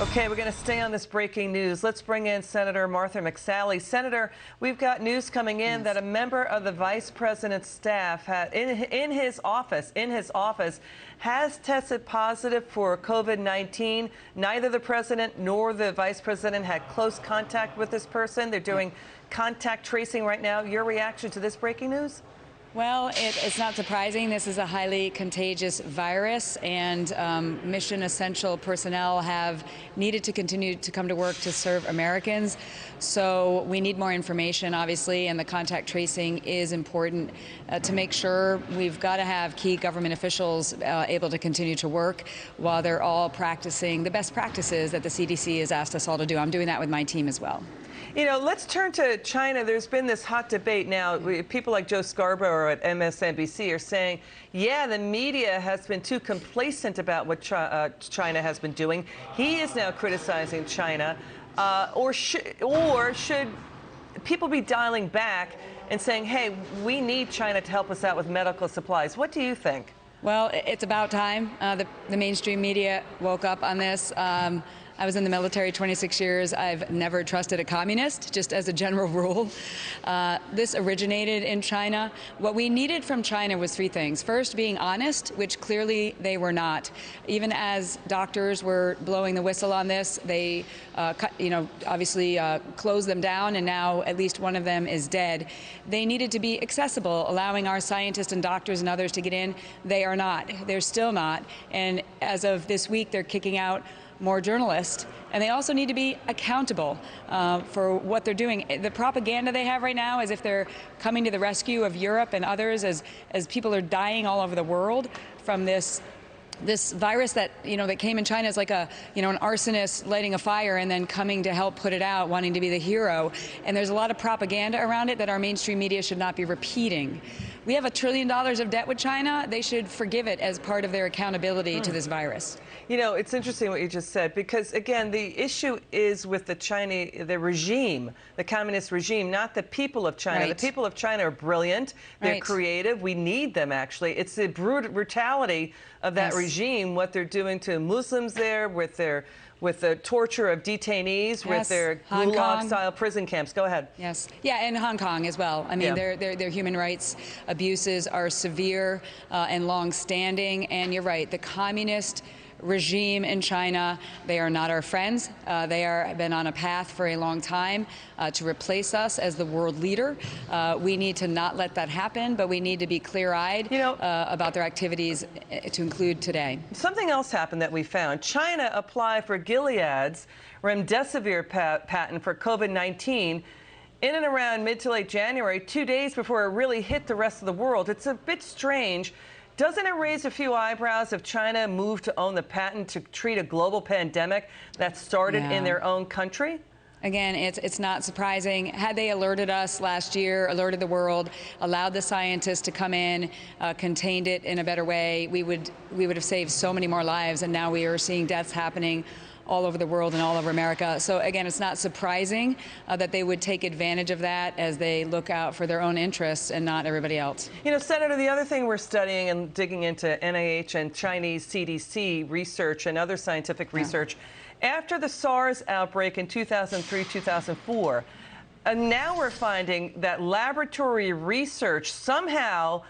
Okay, we're going to stay on this breaking news. Let's bring in Senator Martha McSally. Senator, we've got news coming in that a member of the vice president's staff in his office has tested positive for COVID-19. Neither the president nor the vice president had close contact with this person. They're doing contact tracing right now. Your reaction to this breaking news? Well, it's not surprising. This is a highly contagious virus, and mission essential personnel have needed to continue to come to work to serve Americans. So we need more information, obviously, and the contact tracing is important to make sure. We've got to have key government officials able to continue to work while they're all practicing the best practices that the CDC has asked us all to do. I'm doing that with my team as well. You know, let's turn to China. There's been this hot debate now. People like Joe Scarborough at MSNBC are saying, yeah, the media has been too complacent about what China has been doing. He is now criticizing China. Or should people be dialing back and saying, hey, we need China to help us out with medical supplies? What do you think? Well, it's about time the mainstream media woke up on this. I was in the military 26 years. I've never trusted a communist, just as a general rule. This originated in China. What we needed from China was three things. First, being honest, which clearly they were not. Even as doctors were blowing the whistle on this, they, obviously closed them down, and now at least one of them is dead. They needed to be accessible, allowing our scientists and doctors and others to get in. They are not. They're still not. And as of this week, they're kicking out more journalists, and they also need to be accountable for what they're doing. The propaganda they have right now, as if they're coming to the rescue of Europe and others, as people are dying all over the world from this virus that that came in China, is like an arsonist lighting a fire and then coming to help put it out, wanting to be the hero. And there's a lot of propaganda around it that our mainstream media should not be repeating. We have $1 trillion of debt with China. They should forgive it as part of their accountability to this virus. You know, it's interesting what you just said, because again, the issue is with the regime, the communist regime, not the people of China. Right. The people of China are brilliant. They're creative. We need them, actually. It's the brutality of that regime, what they're doing to Muslims there with the torture of detainees, with their gulag-style prison camps. Go ahead. Yes. Yeah, and Hong Kong as well. I mean, their human rights abuses are severe and long-standing. And you're right, the communist regime in China, they are not our friends. They have been on a path for a long time to replace us as the world leader. We need to not let that happen, but we need to be clear-eyed about their activities, to include today. Something else happened that we found. China applied for Gilead's remdesivir patent for COVID-19 in and around mid to late January, 2 days before it really hit the rest of the world. It's a bit strange. Doesn't it raise a few eyebrows if China moved to own the patent to treat a global pandemic that started in their own country? Again, it's not surprising. Had they alerted us last year, alerted the world, allowed the scientists to come in, contained it in a better way, we would have saved so many more lives. And now we are seeing deaths happening all over the world and all over America. So again, it's not surprising that they would take advantage of that as they look out for their own interests and not everybody else. You know, Senator, the other thing we're studying and digging into NIH and Chinese CDC research and other scientific research, after the SARS outbreak in 2003, 2004, and now we're finding that laboratory research somehow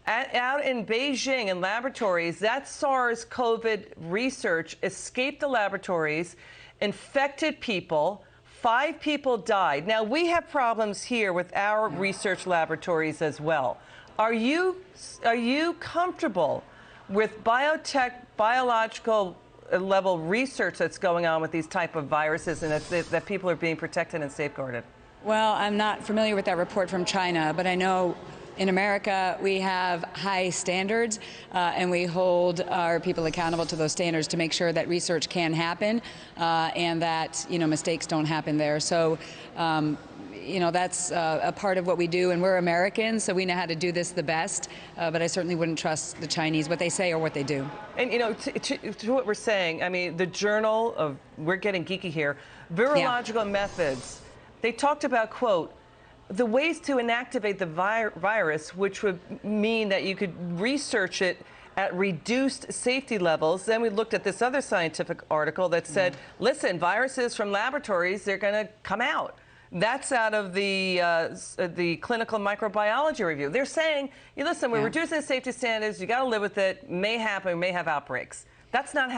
out in Beijing in laboratories, that SARS-CoV research escaped the laboratories, infected people, 5 people died. Now, we have problems here with our research laboratories as well. Are you comfortable with biological level research that's going on with these type of viruses, and that people are being protected and safeguarded? Well, I'm not familiar with that report from China, but I know in America, we have high standards, and we hold our people accountable to those standards to make sure that research can happen and that mistakes don't happen there. So, that's a part of what we do, and we're Americans, so we know how to do this the best. But I certainly wouldn't trust the Chinese, what they say or what they do. And to what we're saying, I mean, the journal of, we're getting geeky here, virological methods. They talked about, quote, the ways to inactivate the virus, which would mean that you could research it at reduced safety levels. Then we looked at this other scientific article that said, listen, viruses from laboratories, they're going to come out. That's out of the clinical microbiology review. They're saying, listen, we're reducing the safety standards. You got to live with it. May happen. May have outbreaks. That's not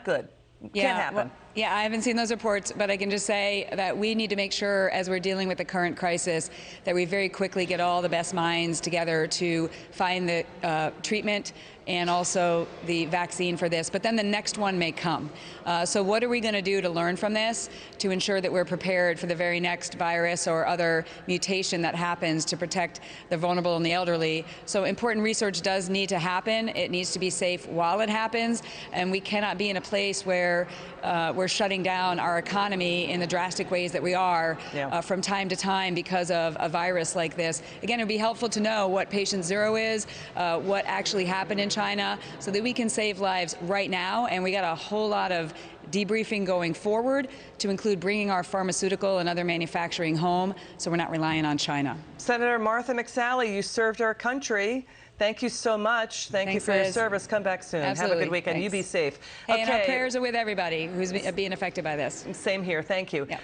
good. Can't happen. Well, yeah, I haven't seen those reports, but I can just say that we need to make sure, as we're dealing with the current crisis, that we very quickly get all the best minds together to find the treatment and also the vaccine for this. But then the next one may come. So what are we going to do to learn from this to ensure that we're prepared for the very next virus or other mutation that happens to protect the vulnerable and the elderly? So important research does need to happen. It needs to be safe while it happens, and we cannot be in a place where we're shutting down our economy in the drastic ways that we are from time to time because of a virus like this. Again, it would be helpful to know what patient zero is, what actually happened in China, so that we can save lives right now. And we got a whole lot of debriefing going forward to include bringing our pharmaceutical and other manufacturing home, so we're not relying on China. Senator Martha McSally, you served our country. Thank you so much. Thanks, you for your service. Come back soon. Absolutely. Have a good weekend. Thanks. You be safe. Hey, and our prayers are with everybody who's being affected by this. Same here. Thank you. Yeah.